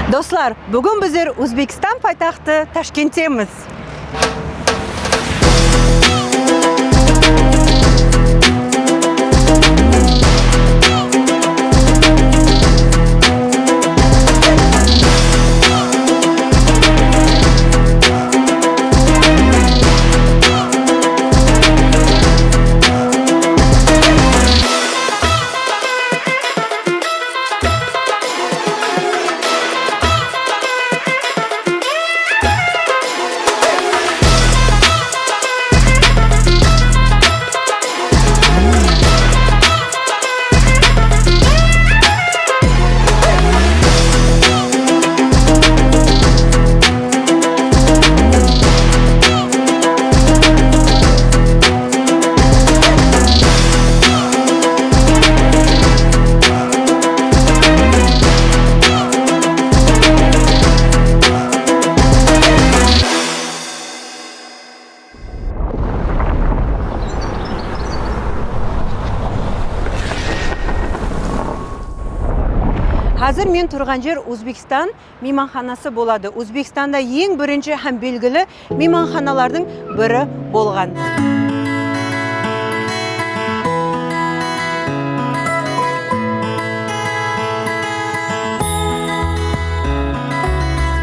Dostlar, бүгін біздер Өзбекстан пайтақты Ташкенттеміз. Қазір мен тұрған жер Өзбекстан мейманханасы болады. Өзбекстанда ең бірінші һәм белгілі мейманханалардың бірі болған.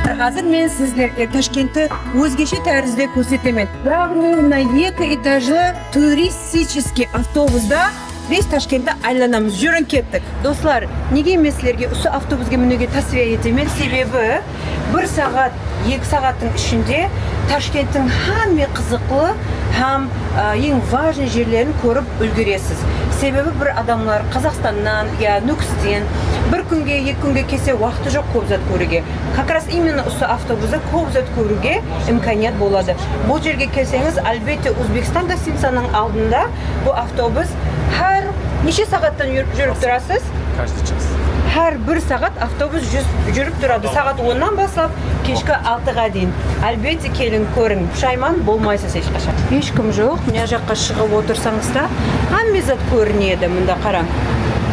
Қазір мен сіздерге Ташкентті өзгеше тәрізде көрсетемін. Бірақ мына екі этажлы туристический автобуста біз Ташкентті айланамыз, жүрін кеттік. Достар, неге мен сіздерге осы автобусқа мінуге тәсвие етемін? Себебі 1 сағат, 2 сағаттың ішінде Ташкенттің һәм қызықлы һәм ең важный жерлерін көріп үлгересіз. Себебі бір адамлар Қазақстаннан, Нүкістен бір күнге, 2 күнге келсе уақыты жоқ көп зат көруге. Как раз именно осы автобуста көп зат көруге имканият болады. Бұл жерге келсеңіз, әлбетте Өзбекстан гостиницаның алдында бұл автобус Her неше сағаттан жүріп тұрасыз? Каждый час. Her 1 сағат автобус жүріп тұрады. Сағат 10-нан бастап кешкі 6-ға дейін. Әлбетте келін көрің. Пұшайман болмайсыз ешқашан. Ешкім жоқ. Мына жаққа шығып отырсаңыз да, һәмме зат көрінеді. Мында қараң.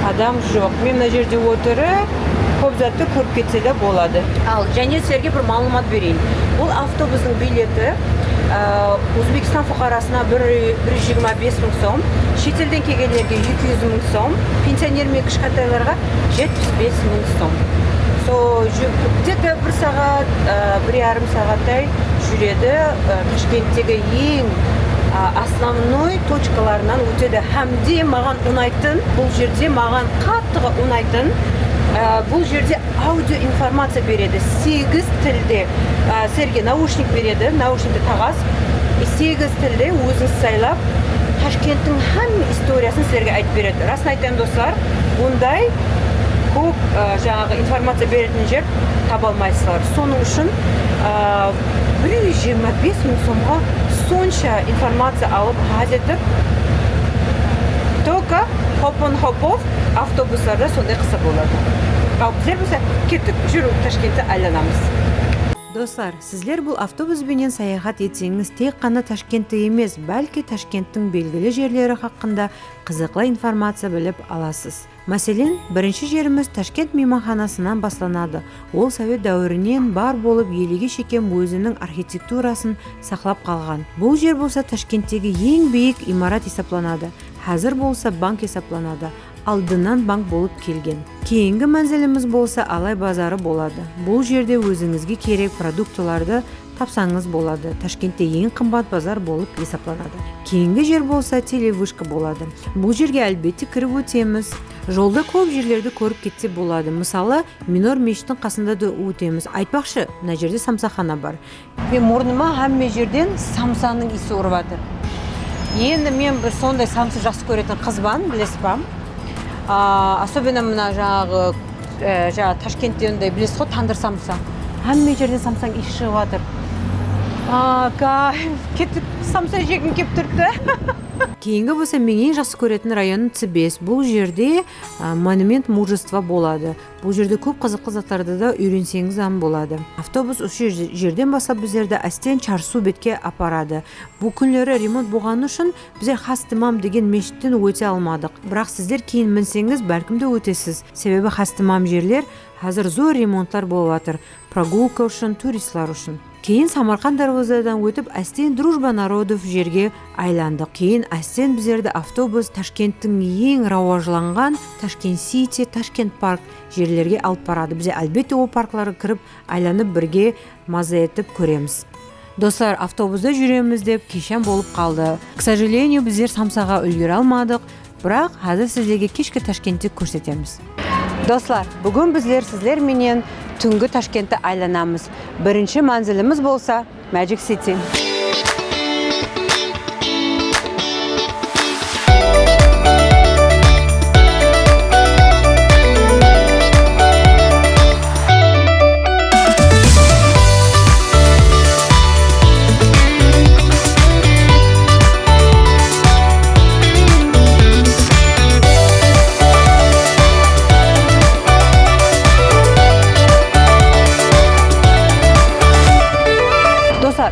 Адам жоқ. Мен мына жерде отырып, көп затты көріп кетсе де болады. Ал және сіздерге бір малумат берейін. Бұл автобустың билеті Өзбекстан фуқарасына 125 мың сом, шетелден келгендерге 200 мың сом, пенсионер мен кішкентайларға 75 мың сом. Где-то 1 сағат, 1,5 сағаттай жүреді. Ташкенттегі ең основной точкаларынан өтеді. Һәмде маған ұнайтын, бұл жерде маған қаттығы ұнайтын, бұл жерде аудио информация береді. 8 тілде сіздерге наушник береді, наушникті тағас. 8 тілде өзіңіз сайлап, Ташкенттің һәм историясын сіздерге айтып береді. Расын айтайын достар, ондай көп жаңағы информация беретін жер таба алмайсыздар. Соның үшін 125 мың сомға сонша информация алып газетіп, только хопон-хопов автобустарда сондай қысы болады. Ал біздер болса кеттік, жүріп Ташкентті айланамыз. Достар, сіздер бұл автобуспенен саяхат етсеңіз, тек қана Ташкентті емес, бәлки Ташкенттің белгілі жерлері хақында қызықлы информация біліп аласыз. Мәселен, бірінші жеріміз Ташкент мейманханасынан басталады. Ол совет дәуірінен бар болып еліге шекем өзінің архитектурасын сақлап қалған. Бұл жер болса Ташкенттегі ең биік имарат есептелінеді. Қазір болса банк есептелінеді. Алдынан банк болып келген. Кейінгі мәнзіліміз болса Алай базары болады. Бұл жерде өзіңізге керек продуктыларды тапсаңыз болады. Ташкентте ең қымбат базар болып есептелінеді. Кейінгі жер болса телевышка болады. Бұл жерге әлбетте кіріп өтеміз. Жолда көп жерлерді көріп кетсе болады. Мысалы, Минор мешіттің қасында да өтеміз. Айтпақшы, мына жерде самсахана бар. Мен мұрныма һәмме жерден самсаның иісі ұрып жатыр. Енді мен бір сондай самсы жақсы көретін қызбан, білесіз ба? Особенно мына жаңағы Ташкентте ондай білесіз ғой, тандыр самса. Һәмме жерден самсаң иісі шығып жатыр. Кеттік самса жегім кеп тұрды. Кейінгі болса мен ең жақсы көретін районым Цибес. Бұл жерде монумент мужества болады. Бұл жерде көп қызықты заттарды да үйренсеңіз болады. Автобус осы жерден бастап біздерді Астен Чарсу бетке апарады. Бұл күнлері ремонт болғаны үшін біздер Хастимам деген мешіттен өте алмадық. Бірақ сіздер кейін мінсеңіз бәлкім де өтесіз. Себебі Хастимам жерлер қазір зор ремонттар болып жатыр. Прогулка үшін, туристлар үшін. Кейін Самарқан дарвазадан өтіп Астен Дружба народов жерге айландық. Кейін Астен біздерді автобус Ташкенттің ең рауажланған Ташкент Сити, Ташкент парк жерлерге алып барады. Бізде әлбетте ол паркларға кіріп айланып бірге маза етіп көреміз. Достар, автобусда жүреміз деп кешен болып қалды. К сожалению, біздер Самсаға үлгере алмадық, бірақ қазір сіздерге кешкі Ташкентті көрсетеміз. Достар, бүгін біздер сіздер менен түнгі Ташкентті айланамыз. Бірінші манзиліміз болса Magic City.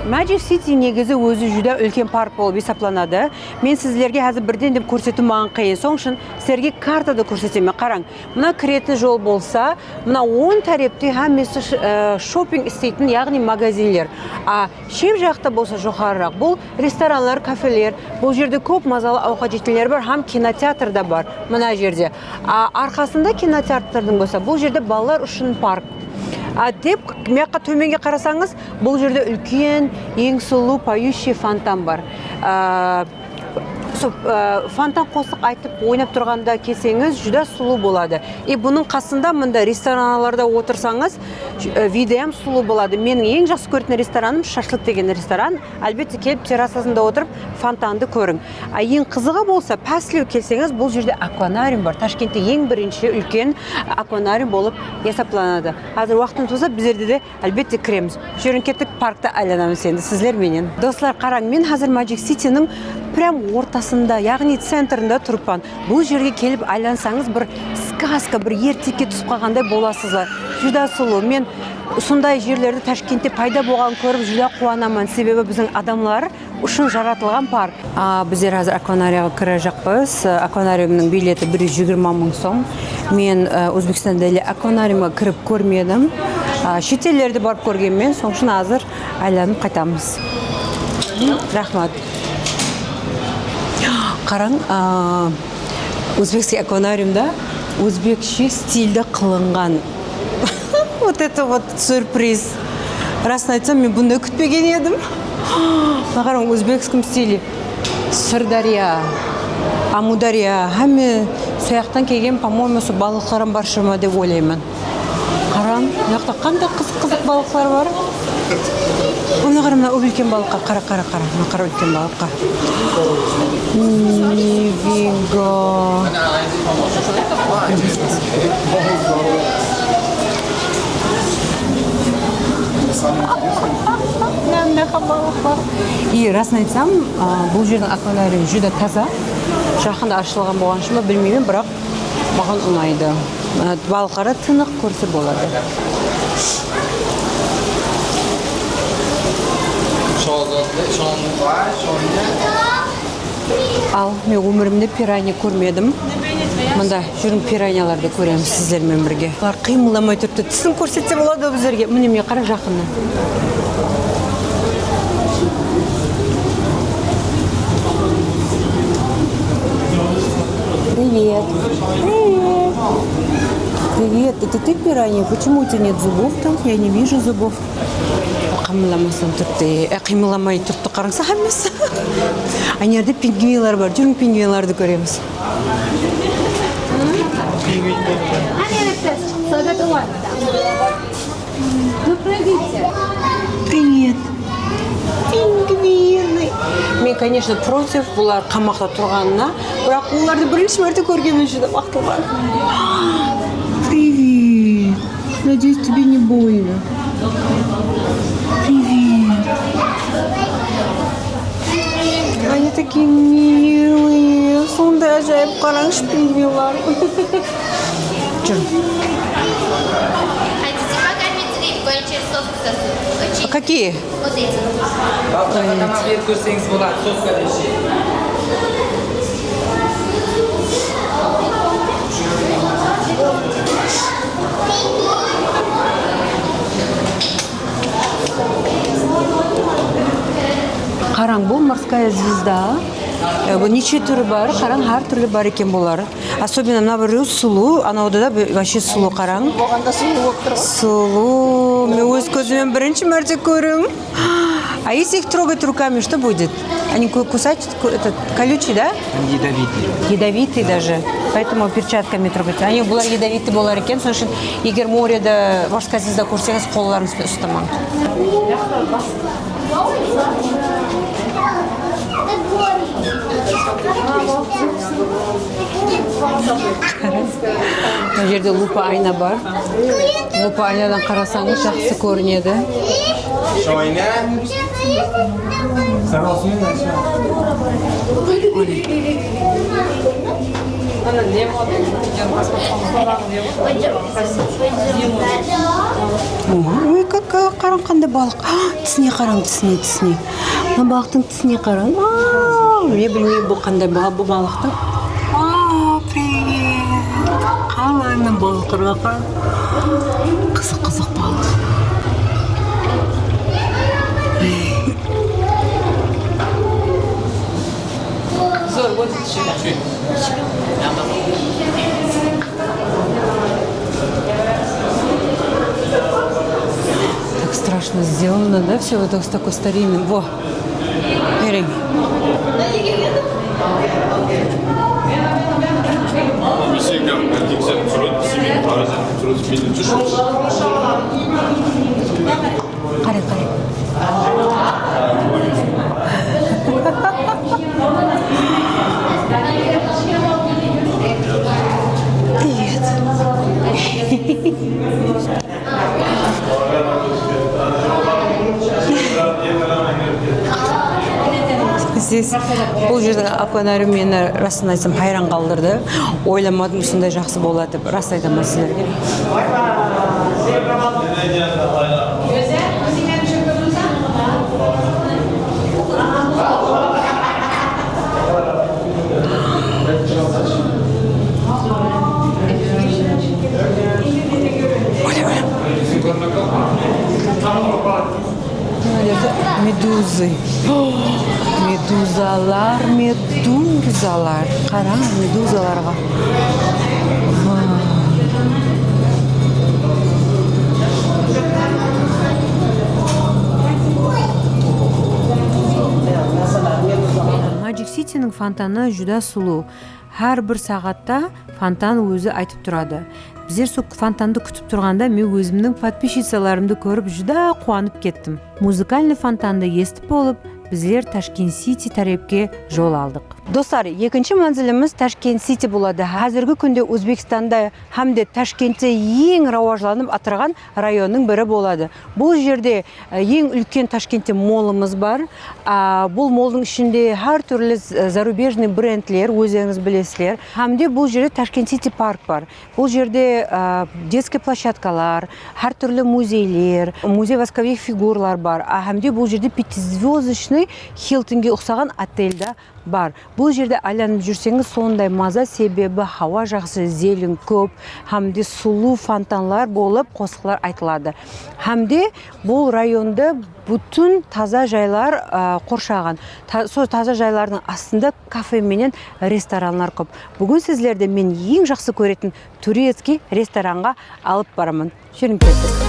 Magic City негізі өзі жүдә үлкен парк болып есапланады. Мен сіздерге қазір бірден деп көрсету маған қиын. Соң үшін сіздерге картада көрсетемін. Қараң, мына кіретін жол болса, мына 10 тарепте әмесі шопинг істейтін, яғни магазинлер. Шеп жақта болса жоғарырақ. Бұл ресторанлар, кафелер. Бұл жерде көп мазалы ауқат жейтіндер бар, һәм кинотеатр да бар мына жерде. Арқасында кинотеатрдың болса, бұл жерде балалар үшін парк. Деп, мияққа төменге қарасаңыз, бұл жерде үлкен, ең сұлу поющий фонтан бар. Фонтан қосық айтып ойнап тұрғанда келсеңіз, жүдә сұлу болады. Бұның қасында мында ресторанларда отырсаңыз, видеям сұлу болады. Менің ең жақсы көретін рестораным Шашлык деген ресторан. Әлбетте келіп террасасында отырып фонтанды көрің. Ең қызығы болса, пәслеу келсеңіз, бұл жерде акванариум бар. Ташкентте ең бірінші үлкен акванариум болып есапланады. Қазір уақытын туса, біздерде де әлбетте кіреміз. Жүрін кеттік паркта айланамыз енді сіздер менен. Достар, қараң, мен қазір Magic City'нің прям ортасында, яғни центрында тұрыппан. Бұл жерге келіп айлансаңыз, бір сказка, бір ертекке түсіп қалғандай боласыздар. Жүдә сұлу. Мен сондай жерлерді Ташкентте пайда болған көріп жүдә қуанамын. Себебі біздің адамлар үшін жаратылған парк. Біздер қазір акванариумға кіре жақпыз. Акванариумның билеті 120 мың сом. Мен Өзбекстанда акванариумға кіріп көрмедім. Шетелдерде барып көргенмен, соң үшін қазір айланып қайтамыз. Рахмат. Қараң, өзбекский акванариумда өзбекше стильді қылынған. Вот это вот сюрприз. Расын айтсам, мен бұнда күтпеген едім. Қараң, өзбекскім стилі. Сырдария, Амудария, әмі сояқтан келген, по-моему, со балықларым бар шыма деп ойлаймын. Қараң, яқта қандай қызық балықлар бар? Оны қарам, үлкен балыққа, қара, қара үлкен балыққа. Нифига. И расын айтсам, бұл жердің акванариум жүдә таза. Жақында ашылған болған шыма білмеймін, бірақ маған ұнайды. Балықлары тынық көрсе болады. Ал, мен өмірімде пиранья көрмедім. Мында жүрін пираньяларды көреміз сіздермен бірге. Олар қимылдамай тұрыпты. Тісін көрсетсе болады біздерге. Міне қара жақында. Привет. Привет. Это ты пиранья? Почему у тебя нет зубов там? Я не вижу зубов. Қимыламастан тұрды. Қимыламай тұрды қараңса әмес. Анерде пингвинлар бар. Жүрін пингвинларды көреміз. Привет. Пингвины. Мен, конечно, против бұлар қамақта тұрғанына, бірақ оларды бірінші мәрте көргенмен жүдә бақытылған. Привет. Надеюсь, тебе не больно. Привет. Они такие милые. ғажайып қараңызшы пингвинлар. Жүр. Хотите пока метрик, через соску засунуть? А какие? Вот эти. Tamam bir көрсеңіз болады, соска деші. Қараң, бұл морская звезда. Бұл неше түрі бар, қараң, әр түрлі бар екен болар. Особенно мына біреу сұлу, анауда да вообще сұлу қараң. Сұлу. Мен өз көзімен бірінші мәрте көрім. А если их трогать руками, что будет? Они кусать, этот, колючий, да? Ядовитый. Ядовитый даже. Поэтому перчатками трогать. Они бұлар ядовитый болар екен. Соң үшін, егер моряда морская звезда көрсеңіз, қолдарыңызды ұстамаң. Бұл жерде лупа айна бар. Лупа айнадан қарасаңыз жақсы көрінеді. Şöyle. Sen olsun mu? Ой, қараң қандай балық. Тісіне қараң, тісіне. Мына балықтың тісіне қараң. Мен білмеймін бұл қандай балық, бұл балықтың. Привет. Қалай мен балықырға қараң. Қызық балық. Так страшно сделано, да? Все вот с такой старинным. Во! Бери. Қарай. Здесь бұл жердің аквариум мені расын айтсам хайран қалдырды. Ойламадым сондай жақсы болады деп рас айтамын сіздерге. Медузы. Медузалар. Қараң, медузаларға. Magic City'нің фонтаны жүда сұлу. Әр бір сағатта фонтан өзі айтып тұрады. Біздер сол фонтанды күтіп тұрғанда мен өзімнің подписчицаларымды көріп жүда қуанып кеттім. Музыкальный фонтанды естіп болып, біздер Ташкент Сити тарапқа жол алдық. Достар, екінші манзиліміз Ташкент Сити болады. Қазіргі күнде Өзбекстанда hamda Ташкентте ең рауажланып атырған районның бірі болады. Бұл жерде ең үлкен Ташкентте молымыз бар. Бұл молдың ішінде әр түрлі зарубежный брендлер, өздеріңіз білесіздер. Hamda бұл жерде Ташкент Сити парк бар. Бұл жерде детский площадкалар, әр түрлі музейлер, музей восковых фигурлар бар. Hamda бұл жерде пятизвездочный Хилтонге ұқсаған отельда бар. Бұл жерде айланып жүрсеңіз сондай маза, себебі хауа жақсы, зелен көп, hamda сұлу фонтанлар болып қосқылар айтылады. Hamda бұл районда бүтін таза жайлар қоршаған. Сол таза жайлардың астында кафе менен ресторанлар көп. Бүгін сіздерді мен ең жақсы көретін турецкий ресторанға алып барамын. Жүрін кеттік.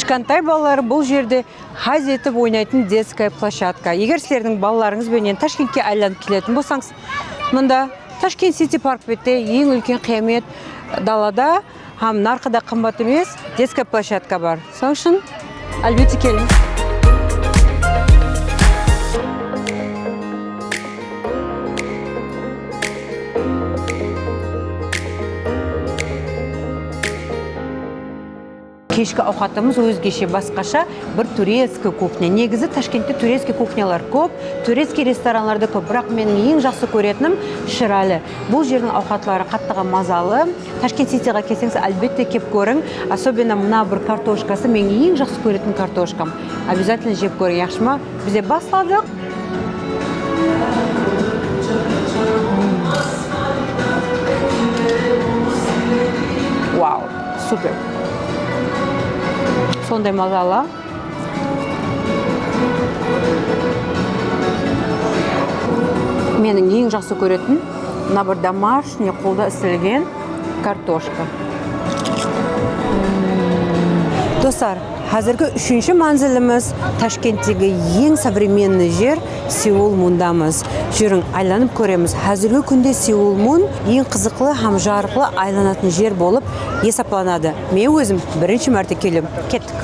Кичкантай балалар бұл жерде хаз етіп ойнайтын детская площадка. Егер сілердің балаларыңыз бенен Ташкентке айланып келетін болсаңыз, мұнда Ташкент Сити парк бетте ең үлкен қиямет далада, һәм нарқыда қымбат емес детская площадка бар. Соң үшін әлбетте келіңіз. Кешкі ауқатымыз өзгеше басқаша бір турецкий кухня. Негізі Ташкентте турецкий кухнялар көп, турецкий ресторанларды көп, бірақ менің ең жақсы көретінім Ширали. Бұл жердің ауқатлары қаттыға мазалы. Ташкент Ситиға келсеңіз, әлбетте кеп көрің. Особенно мына бір картошкасы менің ең жақсы көретін картошкам. Обязательно жеп көрің, яқшы ма? Бізде бастадық. Вау, супер. Сондай мазалы. Менің ең жақсы көретін мына бір домашний қолда істелген картошка. Достар, қазіргі үшінші манзиліміз Ташкенттегі ең современный жер Сеул Мундамыз. Жүрің айланып көреміз. Қазіргі күнде Сеул Мун ең қызықлы һәм жарқылы айланатын жер болып есептелінеді. Мен өзім бірінші мәрте келем. Кеттік.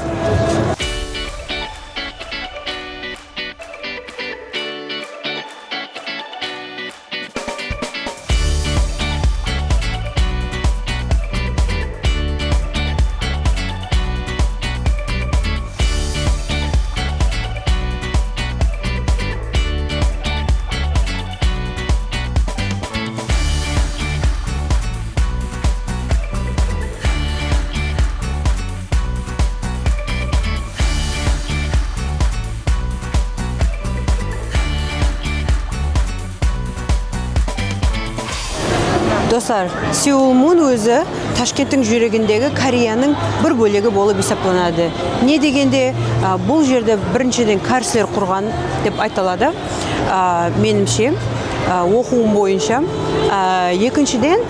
Достар, Сеул Мун өзі Ташкенттің жүрегіндегі Кореяның бір бөлігі болып есептелінеді. Не дегенде, бұл жерде біріншіден кәріслер құрған деп айтылады. Менімше, оқуым бойынша. Екіншіден,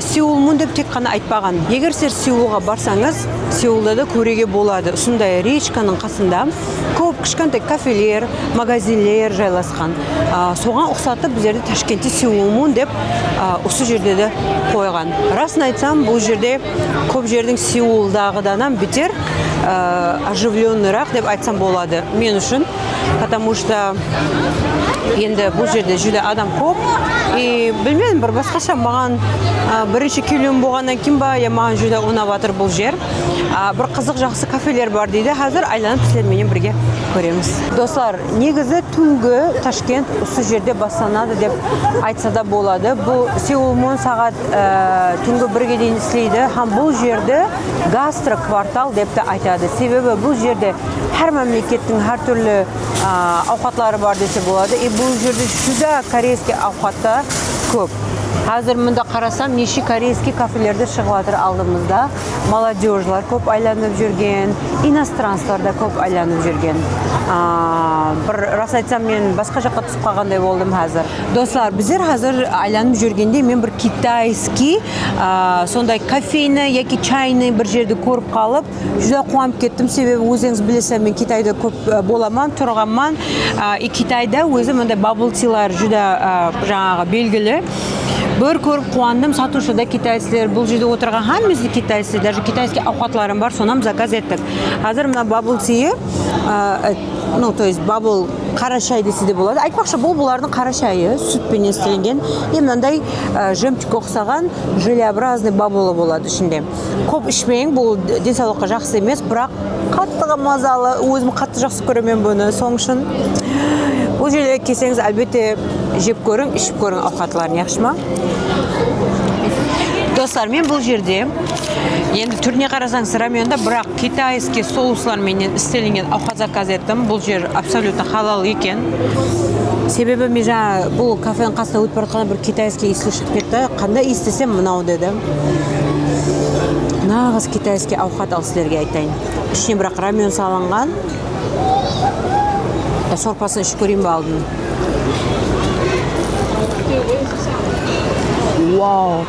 Сеул Мун деп тек қана айтпаған. Егер сіздер Сеулға барсаңыз, Сеулда да көруге болады. Сондай речканың қасында көп кішкентай кафелер, магазинлер жайласқан. Соған ұқсатып біздерде Ташкентте Сеул Мун деп осы жерде де қойған. Расын айтсам, бұл жерде көп жердің Сеулдағыдан бетер оживленнырақ деп айтсам болады мен үшін, потому что енді бұл жерде жүлі адам көп. Білмедім, бір басқаша маған бірінші келуім болғаннан кейін ба, маған жүлі ұнап бұл жер. Бір қызық жақсы кафелер бар дейді. Қазір айланып сіздерменен бірге көреміз. Достар, негізі түнгі Ташкент осы жерде басталады деп айтса да болады. Бұл Сеул Мун сағат түнгі 1-ге дейін істейді. Һәм бұл жерде гастро-квартал деп те айтады. Себебі бұл жерде әр мемлекеттің әр түрлі ауқатлары бар десе болады. Бұл жерде жүзі корейский ауқатта көп. Қазір мұнда қарасам, неше корейский кафелерді шығыватыр алдымызда. Молодежлар көп айланып жүрген, иностранцлар да көп айланып жүрген. Бір рас айтсам, мен басқа жаққа түсіп қалғандай болдым қазір. Достар, біздер қазір айланып жүргенде мен бір китайский, сондай кофейні, яки чайны бір жерді көріп қалып, жүзі қуанып кеттім. Себебі өзіңіз білесем, мен Китайда көп боламан, тұрғанман. Китайда өзі мұндай bubble tea'лар жүзі жаңағы белгілі. Бір көріп қуандым, сатушыда китайсылар, бұл жерде отырған хаммезді китайсы, даже китайский ауқатларым бар, сонам заказ еттік. Қазір мына bubble tea, то есть bubble қара шай десе де болады. Айтпақшы, бұлардың қара шайы, сүтпен істелінген, мынандай жемчуг ұқсаған желеобразный бабылы болады ішінде. Көп ішмейін, бұл денсаулыққа жақсы емес, бірақ қаттыға мазалы, өзім қатты жақсы көремін бұны. Соң үшін бұл жерге келсеңіз, әлбетте жеп көрің, ішіп көрің ауқатларын, яқшы ма? Достар, мен бұл жерде енді түріне қарасаңыз раменда, бірақ китайский соуслармен істелінген ауқат заказ еттім. Бұл жер абсолютно халал екен. Себебі мен жаңа бұл кафенің қасына өтіп бара жатқанда бір китайский иісі шығып кетті. Қандай иістесем мынау деді. Нағыз китайский ауқат ал сіздерге айтайын. Ішіне бірақ рамен салынған. Сорпасын ішіп көрейін бе алдым. Вау!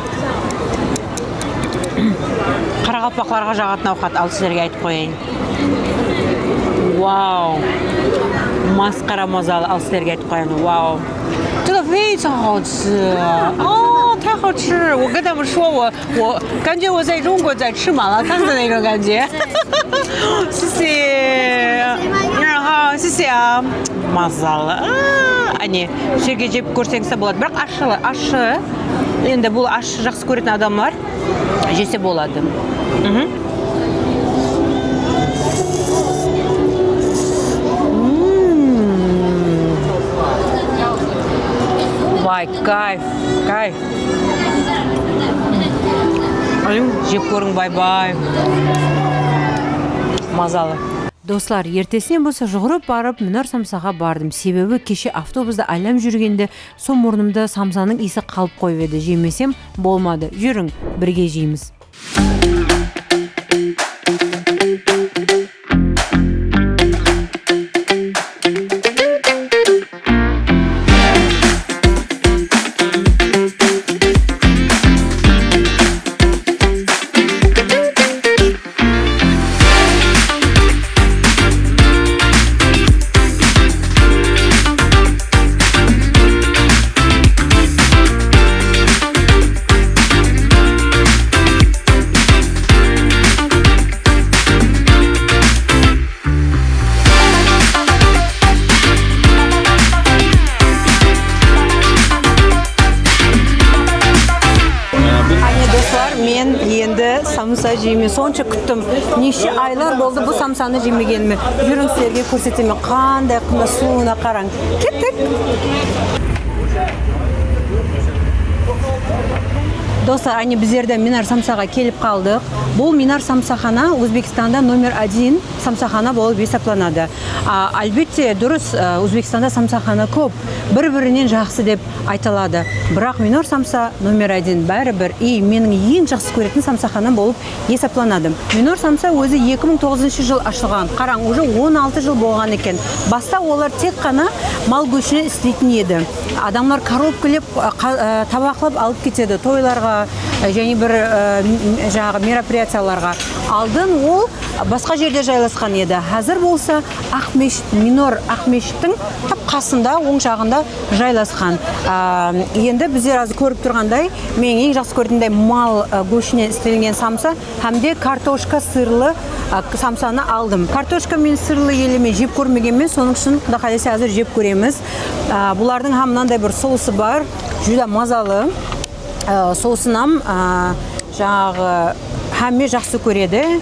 Қарақалпақларға жағатын ауқат ал сіздерге айтып қойайын. Вау. Масқара мазалы, ал сіздерге айтып қоямын. Вау. 这个非常好吃哦，太好吃！我跟他们说我感觉我在中国在吃麻辣烫的那种感觉。谢谢，然后谢谢啊，мазалы. Әне, жерге жеп көрсеңіз болады. Бірақ ашы. Енді бұл ашы жақсы көретін адамдар жесе болады. Vay, kayf. Жеп көрің, бай-бай. Мазалы. Достар, ертесінен болса жүгіріп барып Мінар самсаға бардым. Себебі кеше автобусда айлам жүргенде сол мұрнымда самсаның иісі қалып қойып еді. Жемесем болмады. Жүрің, бірге жейміз. Самса жейме, сонша күттім. Неше айлар болды бұл самсаны жемегеніме. Жүрің сіздерге көрсетеме, қандай қына суына қараң. Кеттік! Достар, біздерді Мінар самсаға келіп қалдық. Бұл Мінар самсахана Өзбекстанда номер 1 самсахана болып есептелінеді. Әлбетте, дұрыс, Өзбекстанда самсахана көп, бір-бірінен жақсы деп айтылады. Бірақ Мінар самса номер 1 бәрібір менің ең жақсы көретін самсахана болып есептелінеді. Мінар самса өзі 2009 жыл ашылған. Қараң, уже 16 жыл болған екен. Баста олар тек қана мал көшіне істейтін еді. Адамдар коробкалеп, табақлап алып кетеді тойларға, және бір мероприятияларға. Алдын ол басқа жерде жайласқан еді. Қазір болса Ақмешіт, Минор Ақмешіттің қасында, оң жағында жайласқан. Енді біздер аз көріп тұрғандай, мен ең жақсы көрдімдей мал көшіне істелген самса, әмде картошка сырлы самсаны алдым. Картошка мен сырлы еліме жеп көрмегенмен, соның үшін құда қаласа әзір жеп көреміз. Бұлардың хамнандай бір соусы бар, жүда мазалы. Соусынам жаңағы әмме жақсы көреді.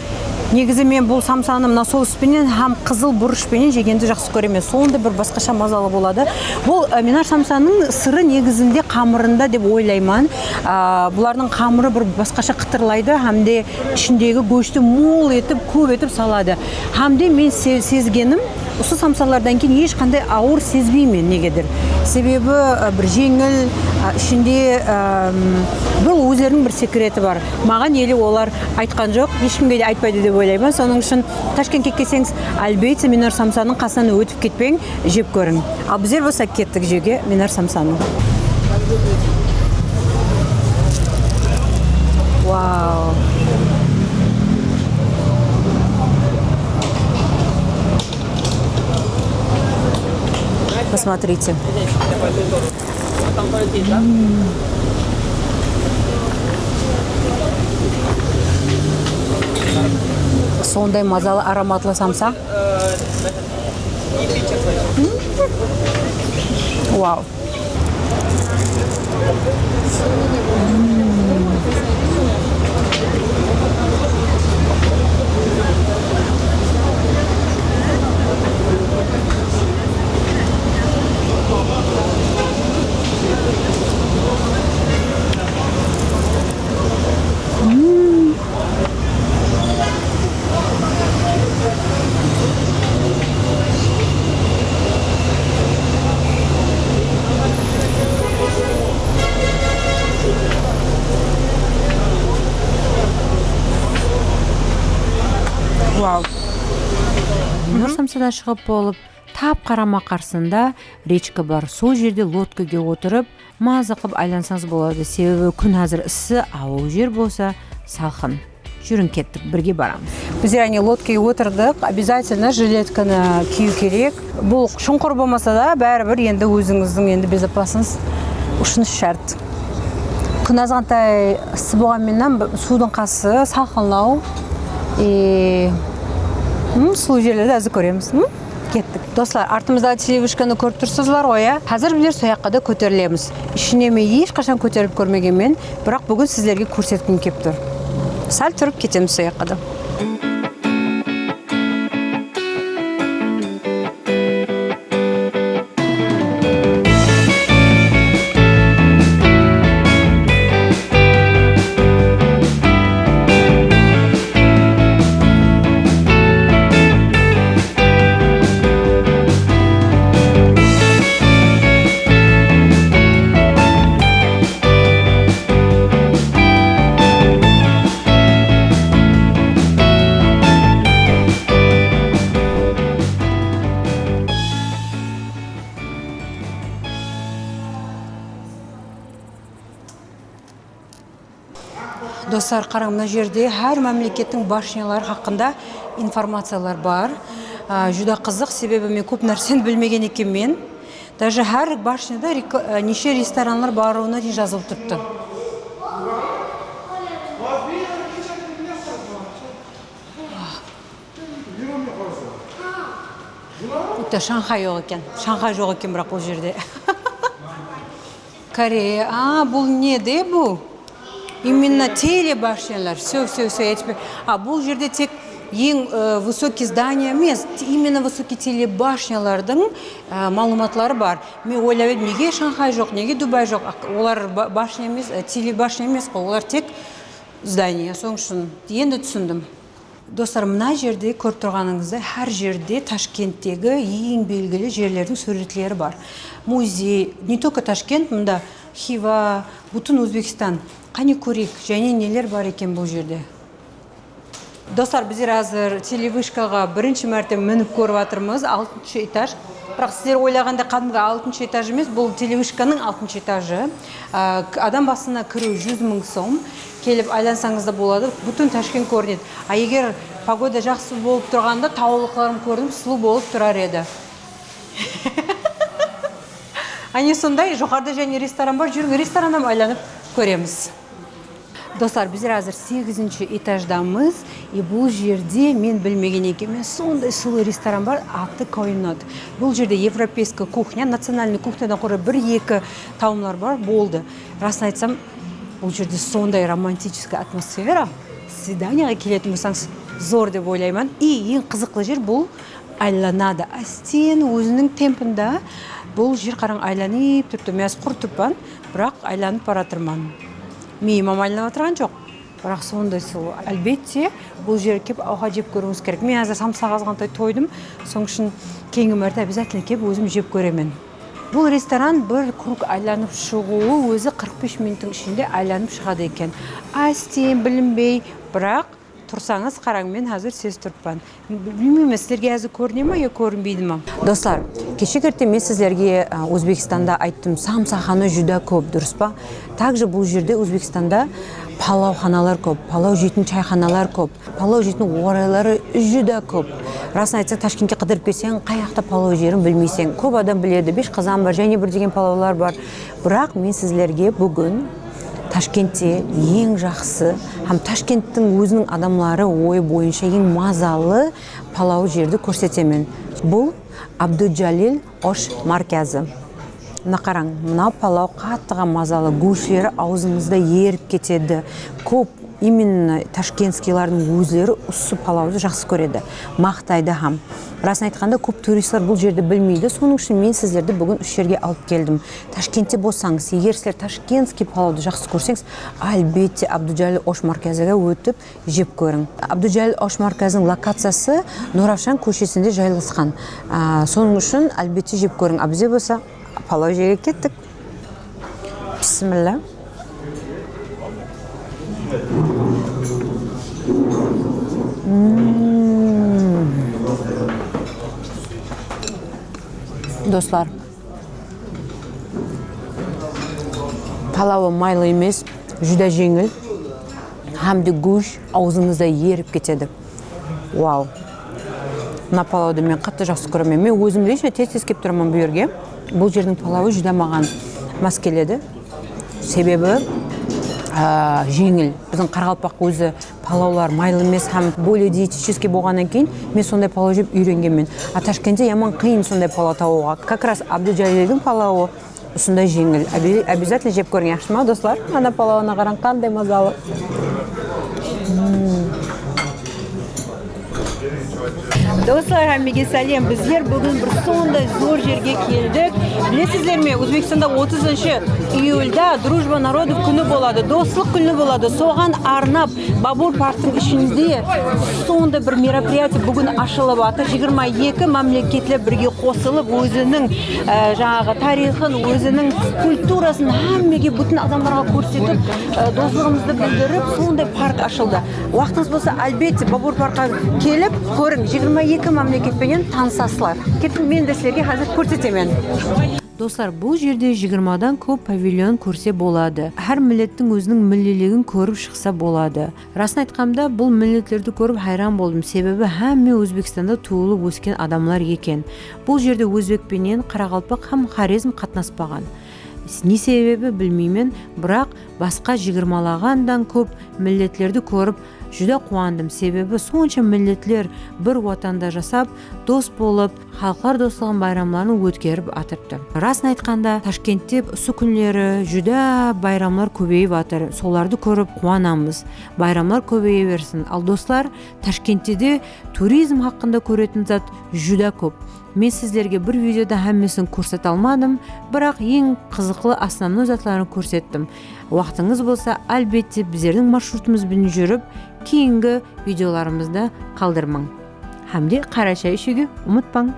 Негізі мен бұл самсаны мына соуспенен һәм қызыл бұрышпенен жегенді жақсы көремін. Сонда бір басқаша мазалы болады. Бұл Мінар самсаның сыры негізінде қамырында деп ойлаймын. Бұлардың қамыры бір басқаша қытырлайды, һәмде ішіндегі көшті мол етіп, көп етіп салады. Һәмде мен сезгенім, осы самсалардан кейін ешқандай ауыр сезбеймін негедір. Себебі бір жеңіл, ішінде бұл өздерінің бір секреті бар. Маған елі олар айтқан жоқ, ешкімге де айтпайды деп ойлаймын. Соның үшін Ташкентке келсеңіз, әлбетте Мінар самсаның қасынан өтіп кетпең, жеп көрің. Ал біздер болса кеттік жеуге Мінар самсаны. Вау! Посмотрите. Сондай мазалы ароматлы самса. Вау. Вау. Мінар самсадан шығып болып, тап қарама қарсында речка бар. Сол жерде лодкаға отырып, маза қып айлансаңыз болады. Себебі күн әзір ісі, ал ол жер болса салқын. жүрін кеттік, бірге барамыз. Біз яғни лодкаға отырдық, обязательно жилетканы кию керек. Бұл шұңқыр болмаса да, бәрібір енді өзіңіздің енді безопасыңыз үшін шарт. Күн азғантай ыссы болғанменен судың қасы салқынлау, сұлу жерлерді әзір көреміз. Кеттік. Достар, артымыздағы телевишканы көріп тұрсызлар ғой, иә? Қазір біздер сояққа да көтерілеміз. Ішінеме ешқашан көтеріп көрмегенмен, бірақ бүгін сіздерге көрсеткім келіп тұр. Сәл тұрып кетеміз сояққа да. Достар, қараң, мына жерде әр мемлекеттің башнялары хақында информациялар бар. Жүда қызық, себебі мен көп нәрсені білмеген екенмен. Даже әр башняда неше ресторанлар баруына дейін жазылып тұрыпты. Өтті Шанхай жоқ екен. Шанхай жоқ екен бірақ бұл жерде. Корея. Бұл не де бұл? Именно телебашнялар. Все, я теперь... бұл жерде тек ең высокий здания емес, именно высокий телебашнялардың малуматлары бар. Мен ойлап едім, неге Шанхай жоқ, неге Дубай жоқ? Олар башня емес, телебашня емес қой, олар тек здания. Соң үшін енді түсіндім. Достар, мына жерде көріп тұрғаныңызда, әр жерде Ташкенттегі ең белгілі жерлердің суретлері бар. Музей, не только Ташкент, мұнда Хива, бүтін Өзбекстан. Қане көрейік, және нелер бар екен бұл жерде. Достар, біздер әзір телевишкаға бірінші мәрте мініп көріп атырмыз, 6-шы этаж. Бірақ сіздер ойлағанда қадымғы 6-шы этаж емес, бұл телевишканың 6-шы этажы. Адам басына кіру 100 000 сом. Келіп айлансаңыз да болады, бүтін Ташкент көрінеді. Егер погода жақсы болып тұрғанда, таулықларым көрдім, сұлу болып тұрар еді. Ане сондай, жоғарда және ресторан бар, жүрген рестораннан айланып көреміз. Достар, біздер әзір 8-ші этаждамыз, бұл жерде мен білмеген екенмен сондай сұлу ресторан бар, аты Койнот. Бұл жерде европейская кухня, национальный кухнядан қоры 1-2 таумлар бар, болды. Расын айтсам, бұл жерде сондай романтическая атмосфера, свиданияға келетін болсаңыз зор деп ойлаймын. И ең қызықлы жер бұл айланады. Астен өзінің темпінде бұл жер қараң айланып тұрды. Мен құр тұрпан, бірақ айланып баратырман. Меймам айланып отырған жоқ, бірақ сондай сұлу. Әлбетте, бұл жер кеп ауға жеп көруіңіз керек. Мен әзір самсақ азғантай тойдым, соң үшін кейінгі мәрте обязательно кеп өзім жеп көремен. Бұл ресторан бір круг айланып шығуы өзі 45 минуттың ішінде айланып шығады екен. Астен білінбей, бірақ тұрсаңыз қараң, мен әзір сез тұрпан. Білмеймін, сіздерге әзір көріне ма, я көрінбейді ма? Достар, кеше керте мен сіздерге Өзбекстанда айттым, самсаханы жүда көп, дұрыс па? Также бұл жерде Өзбекстанда палауханалар көп, палау жейтін чайханалар көп, палау жейтін орайлары жүда көп. Расын айтса, Ташкентке қыдырып келсең, қаяқта палау жерін білмейсең. Көп адам біледі, 5 қазан бар, және бір деген палаулар бар. Бірақ мен сіздерге бүгін Ташкентте ең жақсы, һәм Ташкенттің өзінің адамлары ой бойынша ең мазалы палау жерді көрсетемін. Бұл Абдуджалил Ош марказы. Мына қараң, мына палау қаттыға мазалы, гүшері аузыңызда еріп кетеді. Көп именно ташкентскийлардың өзлері ұсы палауды жақсы көреді. Мақтайды һәм. Расын айтқанда, көп туристер бұл жерді білмейді. Соның үшін мен сіздерді бүгін үш жерге алып келдім. Ташкентте болсаңыз, егер сіздер ташкентский палауды жақсы көрсеңіз, әлбетте Абдуджалил Ош марказыға өтіп жеп көрің. Абдуджалил Ош марказының локациясы Нуравшан көшесінде жайылысқан. Соның үшін әлбетте жеп көрің. Бізде болса палау жерге кеттік. Бисмилла. Достар, палауы майлы емес, жүда жеңіл. hamda go'sht og'zingizda erib ketadi. Vau. Mына палауды мен қатты жақсы көремін. Мен өзім лично тез келіп тұрамын бұл жерге. Бұл жердің палауы жүдә маған мас келеді. Себебі жеңіл. Біздің Қарақалпақ өзі палаулар майлы емес, һәм более диетический болғаннан кейін мен сондай палау жеп үйренгенмін. Ташкентте яман қиын сондай палау табуға. Как раз Абдужалилдің палауы сондай жеңіл. Обязательно жеп көрген, yaxшы ма, достар? Ана палауына қараң, қандай мазалы. Достар, hammaga salom. Bizlar bugun bir sonda zo'r yerga keldik. Bilasizlarmi, O'zbekistonda 30-iyulda Дружба народов kuni bo'ladi, do'stlik kuni bo'ladi. So'g'an arnab Babur parkning ishida sonda bir мероприятие bugun ochilib o'tdi. 22 mamlakatlar birga qo'shilib, o'zining жаңағы tarixin, o'zining kulturasini hammaga butun odamlarga ko'rsatib, do'stligimizni bildirib, sonda park ochildi. Vaqtingiz bo'lsa, albatta Babur parkga kelib ko'ring. 22 mamlakatdan tanısaslar. Ketin men de sizlarga hozir ko'rsataman. Dostlar, bu жерде 20-дан көп павильон көрсе болады. Әр милләттің өзінің миллилігін көріп шықса болады. Расын айтқанда, бұл милләтлерді көріп хайран болдым. Себебі һәмме Өзбекстанда туылып өскен адамлар екен. Бұл жерде өзбекпенен Қарақалпақ һәм Хорезм қатынаспаған. Не себебі білмеймін, бірақ басқа 20-лағандан көп милләтлерді көріп жүдә қуандым. Себебі сонша милләтлер бір ватанда жасап, дос болып, халықар достығын байрамларын өткеріп атырыпты. Расын айтқанда, Ташкентте осы күндері жүдә байрамлар көбейіп атыр. Соларды көріп қуанамыз. Байрамлар көбейе берсін. Ал достар, Ташкентте де туризм хақында көретін зат жүдә көп. Мен сіздерге бір видеода һәммесін көрсете алмадым, бірақ ең қызықлы основной затларын көрсеттім. Уақытыңыз болса, әлбетте біздердің маршрутымызбен жүріп, кейінгі видеоларымызда қалдырмаң. Һәмде қара шай ішуге ұмытпаң.